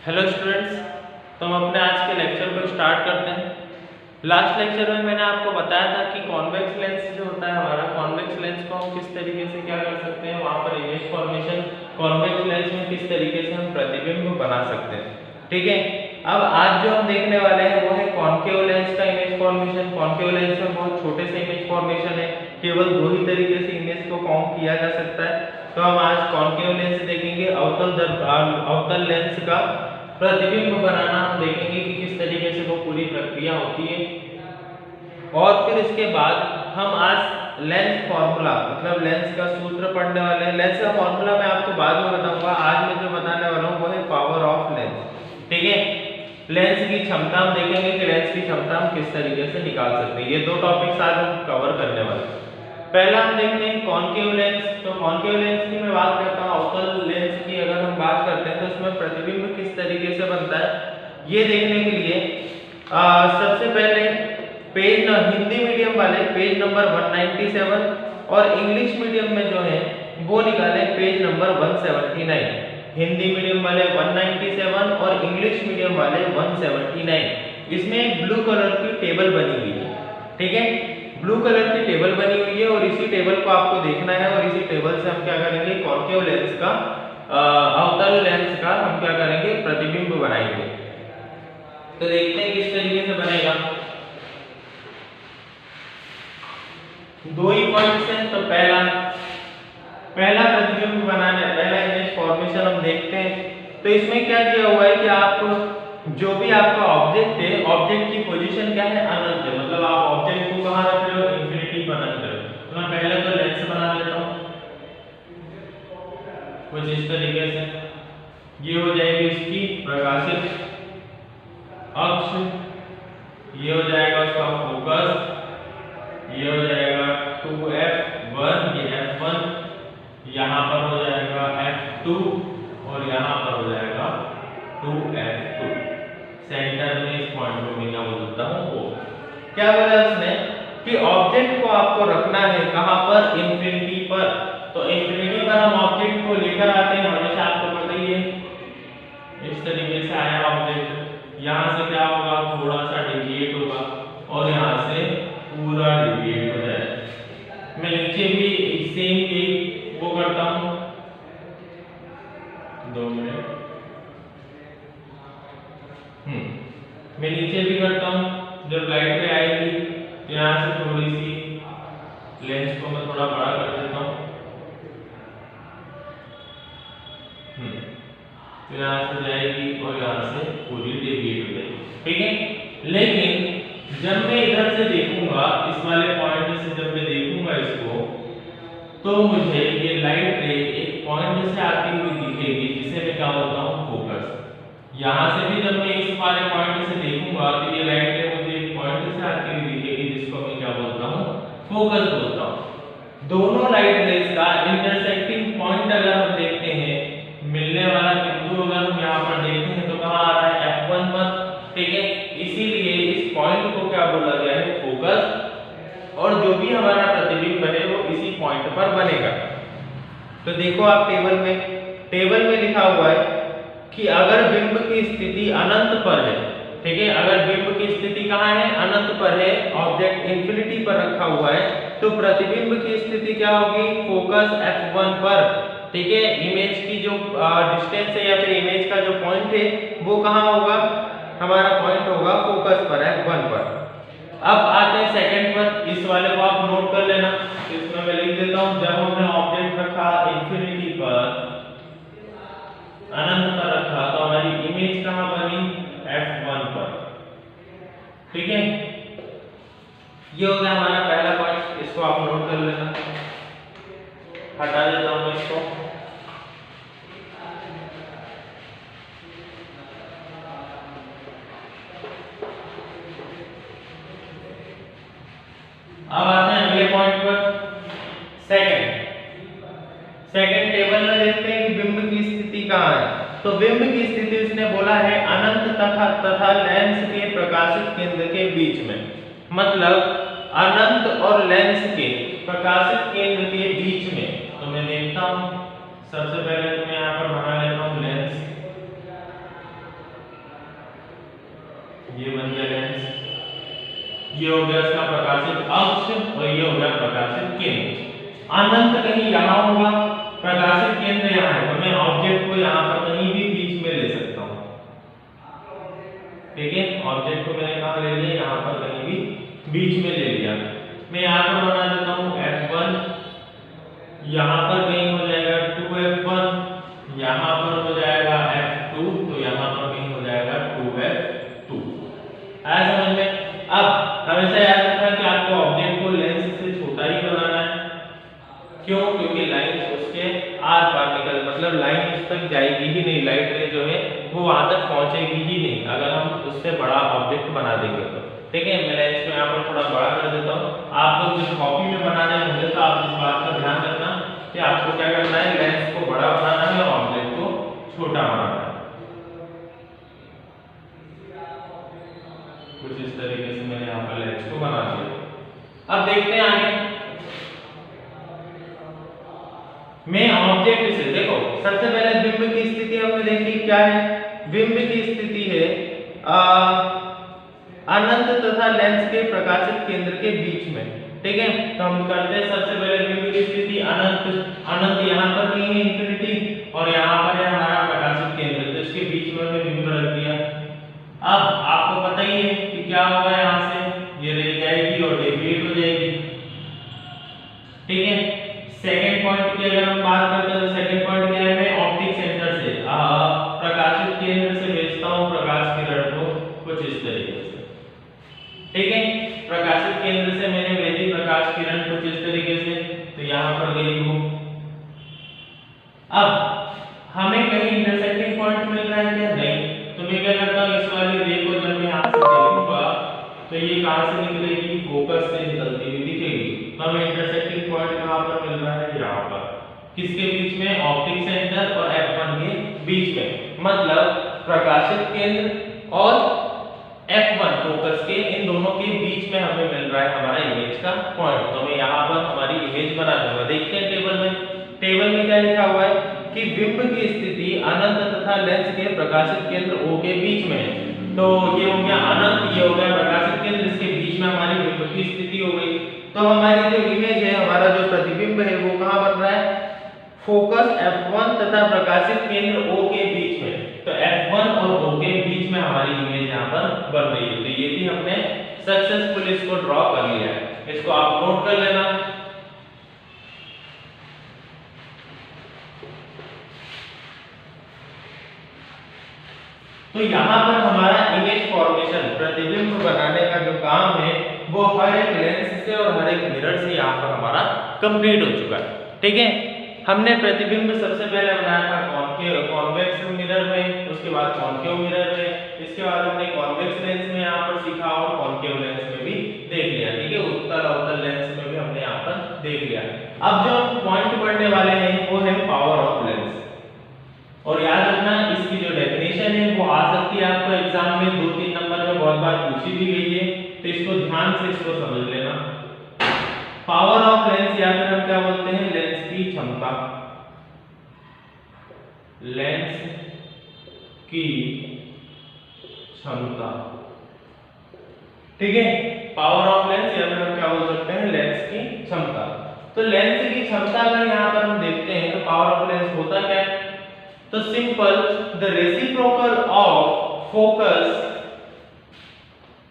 Hello students, तो हम अपने आज के लेक्चर को स्टार्ट करते हैं। लास्ट लेक्चर में मैंने आपको बताया था कि कॉन्वेक्स लेंस जो होता है हमारा, कॉन्वेक्स लेंस को हम किस तरीके से क्या कर सकते हैं, वहाँ पर इमेज फॉर्मेशन कॉन्वेक्स लेंस में किस तरीके से हम प्रतिबिंब बना सकते हैं। ठीक है, अब आज जो हम देखने वाले हैं वो है कॉन्केव लेंस का इमेज फॉर्मेशन। कॉन्केव लेंस में बहुत छोटे से इमेज फॉर्मेशन है, केवल दो ही तरीके से इमेज को फॉर्म किया जा सकता है। तो हम आज कॉन्केव लेंस देखेंगे, अवतल लेंस का प्रतिबिंब बनाना हम देखेंगे कि किस तरीके से वो पूरी प्रक्रिया होती है। और फिर इसके बाद हम आज लेंस फॉर्मूला मतलब लेंस का सूत्र पढ़ने वाले हैं। लेंस का फॉर्मूला मैं आपको बाद में बताऊंगा, आज मैं जो बताने वाला हूँ वो है पावर ऑफ लेंस। ठीक है, लेंस की क्षमता हम देखेंगे कि लेंस की क्षमता हम किस तरीके से निकाल सकते हैं। ये दो टॉपिक्स आज हम कवर करने वाले हैं। पहला हम देखते हैं कॉन्केव लेंस। तो कॉन्केव लेंस की मैं बात करता हूँ, अवतल लेंस की अगर हम बात करते हैं तो इसमें प्रतिबिंब किस तरीके से बनता है ये देखने के लिए सबसे पहले पेज हिंदी मीडियम वाले पेज नंबर 197 और इंग्लिश मीडियम में जो है वो निकाले पेज नंबर 179। हिंदी मीडियम वाले 197 और इंग्लिश मीडियम वाले 179। इसमें एक ब्लू कलर की टेबल बनी हुई है। ठीक है, ब्लू कलर की टेबल बनी हुई है और इसी टेबल को आपको देखना है और इसी टेबल से हम क्या करेंगे, कॉन्केव लेंस का अवतल लेंस का हम क्या करेंगे, प्रतिबिंब बनाएंगे। तो देखते हैं किस तरीके से बनेगा। दो ही पॉइंट्स हैं, तो पहला प्रतिबिंब बनाना है, पहला इमेज फॉर्मेशन हम देखते हैं। तो इसमें क्या किया हुआ है कि आप जो भी आपका ऑब्जेक्ट है, ऑब्जेक्ट की पोजीशन क्या है, अनंत है। मतलब आप ऑब्जेक्ट को कहां रख रहे हो, इंफिनिटी पर रख रहे हो। तो मैं पहले तो लेंस बना लेता हूं कुछ इस तरीके से। ये हो जाएगी इसकी प्रकाशित अक्ष, ये हो जाएगा उसका फोकस, ये हो जाएगा 2f1, ये f1, यहाँ पर हो जाएगा f2 और यहाँ पर हो जाएगा 2f2। सेंटर में इस पॉइंट को मैं क्या बोलता हूँ, वो क्या बोला उसने कि ऑब्जेक्ट को आपको रखना है कहाँ पर, इंफिनिटी पर। तो इंफिनिटी पर हम ऑब्जेक्ट को लेकर आते हैं, हमेशा आपको पता ही है इस तरीके से आया ऑब्जेक्ट। यहाँ से क्या होगा, थोड़ा सा डेविएट होगा और यहाँ से पूरा डेविएट हो जाएगा। मैं नीचे भी सेम यही वो करता हूँ, 2 मिनट। मैं नीचे भी करता हूँ, जब लाइट पे आएगी तो यहाँ से थोड़ी सी लेंस को मैं थोड़ा बड़ा कर देता हूँ। तो यहाँ से जाएगी और यहाँ से पूरी डेविएट हो जाएगी। ठीक है, लेकिन जब मैं इधर से देखूंगा, इस वाले पॉइंट से जब मैं देखूंगा इसको, तो मुझे ये लाइट रे एक पॉइंट से आती हुई दिखेगी जिसे मैं क्या बोलता हूँ, फोकस। यहाँ से भी जब मैं इस वाले पॉइंट से देखूंगा तो ये लाइट रे मुझे एक पॉइंट से आती हुई दिखेगी जिसको मैं क्या बोलता हूँ, फोकस बोलता हूँ। दोनों लाइट रेज का इंटरसेक्टिंग पॉइंट अगर हम देखते हैं, मिलने वाला बिंदु अगर हम यहाँ पर देखते हैं तो कहाँ आ रहा है, f1 पर। ठीक है, इसीलिए इस पॉइंट को क्या बोला गया है, फोकस। और जो भी हमारा प्रतिबिंब है वो इसी पॉइंट पर बनेगा। तो देखो आप टेबल में लिखा हुआ है कि अगर बिंब की स्थिति अनंत पर है, ठीक है, अगर बिंब की स्थिति कहाँ है, अनंत पर है, ऑब्जेक्ट इंफिनिटी पर रखा हुआ है, तो प्रतिबिंब की स्थिति क्या होगी, फोकस f1 पर। ठीक है, इमेज की जो डिस्टेंस है या फिर इमेज का जो पॉइंट है वो कहाँ होगा, हमारा पॉइंट होगा फोकस पर, f1 पर। अब आते हैं सेकंड पर, इस वाले को आप नोट कर लेना। तो इसमें मैं लिख देता हूं, जब हमने ऑब्जेक्ट रखा इंफिनिटी पर, अनंत पर रखा, तो हमारी इमेज कहां बनी, f1 पर। ठीक है, ये हो गया हमारा पहला पॉइंट, इसको आप नोट कर लेना। हटा देता हूं मैं इसको। अब आते हैं अगले पॉइंट पर, सेकंड टेबल में देखते हैं कि बिंब की स्थिति कहाँ है। तो बिंब की स्थिति उसने बोला है अनंत तथा लेंस के प्रकाशित केंद्र के बीच में। मतलब अनंत और लेंस के प्रकाशित केंद्र के बीच में। तो मैं देखता हूं, सबसे पहले तो मैं यहाँ पर बना लेता हूँ लेंस। ये हो गया इसका प्रकाशित अक्ष और ये हो गया प्रकाशित केंद्र। अनंत कहीं यहाँ होगा, प्रकाशित केंद्र यहाँ है, तो मैं ऑब्जेक्ट को यहाँ पर कहीं भी बीच में ले सकता हूँ। ठीक है, ऑब्जेक्ट को मैंने कहाँ ले लिया, यहाँ पर कहीं भी बीच में ले लिया। मैं यहाँ पर बना देता हूँ F1, यहाँ पर कहीं हो जाएगा 2F1, यहाँ पर हो जाएगा F2, तो यहाँ पर कहीं हो जाएगा 2F2। आया समझ में? अब हमेशा याद रखना कि आपको ऑब्जेक्ट को लेंस से छोटा ही बनाना है। क्यों? क्योंकि लाइन उसके आर पार निकल, मतलब लाइन उस तक जाएगी ही नहीं, लाइट रे जो है वो वहां तक पहुंचेगी ही नहीं अगर हम उससे बड़ा ऑब्जेक्ट बना देंगे तो। ठीक है, मैं लेंस को यहाँ पर थोड़ा बड़ा कर देता हूँ। आप लोग जब कॉपी में बनाने होंगे तो आप इस बात का ध्यान रखना कि आपको क्या करना है, लेंस को बड़ा बनाना है और ऑब्जेक्ट को छोटा बनाना है। कुछ इस तरीके से मैंने यहाँ पर लेंस को बना दिया। अब देखते हैं आगे। मैं ऑब्जेक्ट से, देखो सबसे पहले बिंब की स्थिति हमने देखी, क्या है बिंब की स्थिति है अनंत तथा लेंस के प्रकाशित केंद्र के बीच में। ठीक है, तो हम करते हैं सबसे पहले बिंब की स्थिति अनंत, अनंत यहाँ पर नहीं है इंफिनिटी और यहाँ पर है हमारा प्रकाशित केंद्र, तो इसके बीच में हमने बिंब रख दिया। अब आपको पता ही है कि क्या होगा, यहाँ से ये रह जाएगी और डेविएट हो जाएगी। ठीक है, सेकंड पॉइंट की अगर हम बात करते हैं तो सेकंड पॉइंट क्या है, मैं ऑप्टिक सेंटर से प्रकाशित केंद्र से भेजता हूं प्रकाश किरण को कुछ इस तरीके से। ठीक है, प्रकाशित केंद्र से मैंने भेजी प्रकाश किरण कुछ इस तरीके से, तो यहां पर गई वो। अब हमें कहीं इंटरसेक्टिंग पॉइंट मिल रहा है क्या? नहीं, तो मैं क्या करता हूं, इस वाली रे को जब मैं यहां से देखूंगा तो ये कहां से निकलेगी, फोकस से निकलती हुई दिखेगी। तो हमें इंटरसेक्टिंग पॉइंट कहां पर मिल रहा है, यहाँ पर। किसके बीच में? ऑप्टिक सेंटर और F1 के बीच में, मतलब प्रकाशित केंद्र और F1 फोकस के, इन दोनों के बीच में हमें मिल रहा है हमारा इमेज का पॉइंट। तो मैं यहाँ पर हमारी इमेज बना दूंगा। देखते हैं टेबल में, टेबल में क्या लिखा हुआ है कि बिंब की स्थिति अनंत तथा लेंस के प्रकाशित केंद्र O के बीच में है। तो ये हो गया अनंत, ये हो गया प्रकाशित केंद्र, इसके बीच में हमारी बिंब की स्थिति हो गई। तो हमारी जो इमेज है, हमारा जो प्रतिबिंब है वो कहाँ बन रहा है, फोकस F1 तथा प्रकाशित केंद्र O के बीच में। तो F1 और O के बीच में हमारी इमेज यहाँ पर बन रही है। तो ये भी हमने सक्सेसफुल इसको ड्रॉ कर लिया है, इसको आप नोट कर लेना। तो यहाँ पर हमारा इमेज फॉर्मेशन, प्रतिबिंब बनाने का जो काम है वो हर एक लेंस से और हर एक मिरर से यहाँ पर हमारा कंप्लीट हो चुका है। ठीक है, हमने प्रतिबिंब सबसे पहले बनाया था कॉन्वेक्स मिरर में, उसके बाद कॉन्केव मिरर में, इसके बाद हमने कॉन्वेक्स लेंस में यहाँ पर सीखा और कॉन्केव लेंस में भी देख लिया। ठीक है, उत्तल अवतल लेंस में भी हमने यहाँ पर देख लिया। अब जो पॉइंट पढ़ने वाले हैं वो है पावर ऑफ लेंस। और याद रखना, इसकी जो डेफिनेशन है वो आ सकती है आपको एग्जाम में 2-3 नंबर में बहुत बार पूछी भी गई है, तो इसको ध्यान से इसको समझ लेना। पावर ऑफ लेंस या फिर हम क्या बोलते हैं, लेंस की क्षमता, लेंस की क्षमता। ठीक है, पावर ऑफ लेंस या फिर हम क्या बोल सकते हैं, लेंस की क्षमता। तो लेंस की क्षमता अगर यहाँ पर हम देखते हैं तो पावर ऑफ लेंस होता क्या है, तो simple, the reciprocal of focus,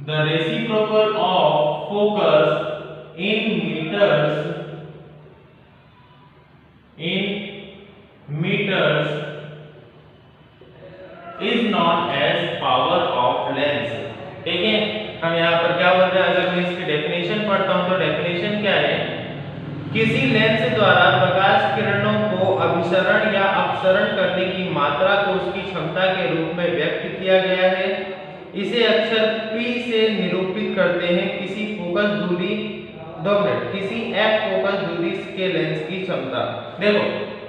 the reciprocal of focus in meters is known as power of lens। ठीक है, हम यहाँ पर क्या बोल रहे हैं, अगर मैं इसकी डेफिनेशन पढ़ता हूँ तो डेफिनेशन क्या है, किसी लेंस द्वारा प्रकाश किरणों को अभिसरण या अपसरण करने की मात्रा को उसकी क्षमता के रूप में व्यक्त किया गया है। इसे अक्षर P से निरूपित करते हैं किसी फोकस दूरी, 2 मिनट, किसी f फोकस दूरी के लेंस की क्षमता। देखो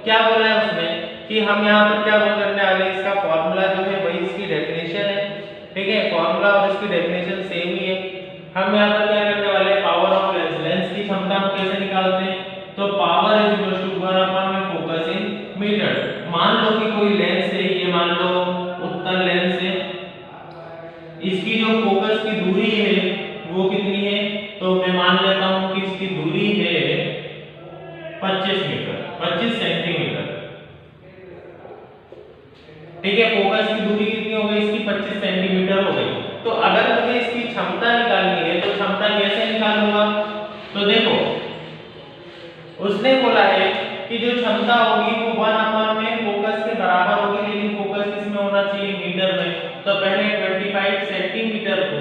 क्या बोला है उसमें कि हम यहाँ पर क्या करने वाले हैं, इसका फॉर्मूला जो है वही इसकी डेफिनेशन है। ठीक है, फॉर्मूला और इसकी डेफिनेशन सेम ही है। हम यहाँ पर क्या करने वाले हैं, पावर ऑफ लेंस, लेंस की क्षमता हम कैसे निकालते हैं, तो पावर इज इक्वल टू 1/में फोकस इन मीटर। मान लो कि कोई लेंस है, ये मान लो उत्तल लेंस है, इसकी जो फोकस की दूरी है वो कितनी है, ठीक है, फोकस की दूरी कितनी हो गई इसकी 25 सेंटीमीटर हो गई। तो अगर मुझे इसकी क्षमता निकालनी है तो क्षमता कैसे निकालूंगा? तो देखो उसने बोला है कि जो क्षमता होगी वो 1 में फोकस के बराबर होगी, लेकिन फोकस किसमें होना चाहिए? मीटर में। तो पहले 25 सेंटीमीटर को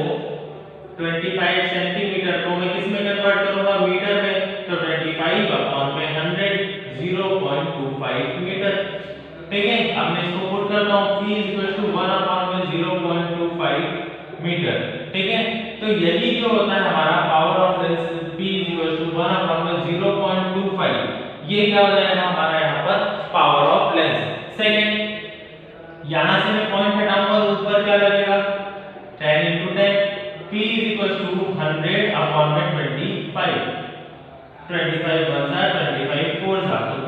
मैं किसमें कन्वर्ट करूंगा? मीटर में। तो 25 अपॉन में 100 0.25 मीटर। ठीक है, अब मैं इसको पुट करता हूं P 1/0.25 मीटर। ठीक है, तो यही जो होता है हमारा पावर ऑफ लेंस P 1/0.25, ये क्या हो जाएगा हमारा यहाँ पर पावर ऑफ लेंस। सेकंड, यहां से मैं पॉइंट हटाऊंगा तो ऊपर क्या लगेगा? 10 × 10 P 100/25 25 बनता है 25 4 था, तो P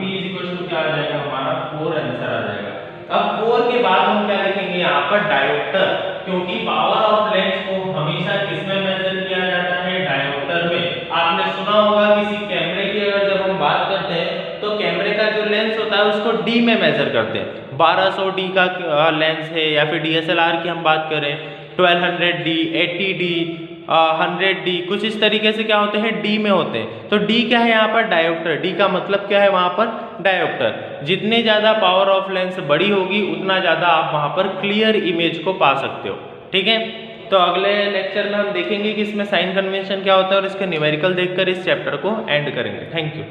क्या आ जाएगा हमारा 4 आंसर आ जाएगा। अब 4 के बाद हम क्या लिखेंगे यहाँ पर? डायोप्टर, क्योंकि पावर ऑफ लेंस को हमेशा किसमें मेजर किया जाता है? डायोप्टर में। आपने सुना होगा किसी कैमरे की अगर जब हम बात करते हैं तो कैमरे का जो लेंस होता है उसको D में मेजर करते हैं। 1200 D का लेंस है, या फिर DSLR की हम बात करें 1200 D, 80 D, 100 D, कुछ इस तरीके से क्या होते हैं? D में होते हैं। तो D क्या है यहाँ पर? डायोप्टर। D का मतलब क्या है वहाँ पर? डायोप्टर। जितने ज़्यादा पावर ऑफ लेंस बड़ी होगी उतना ज़्यादा आप वहाँ पर क्लियर इमेज को पा सकते हो। ठीक है, तो अगले लेक्चर में हम देखेंगे कि इसमें साइन कन्वेंशन क्या होता है और इसके न्यूमेरिकल देखकर इस चैप्टर को एंड करेंगे। Thank you.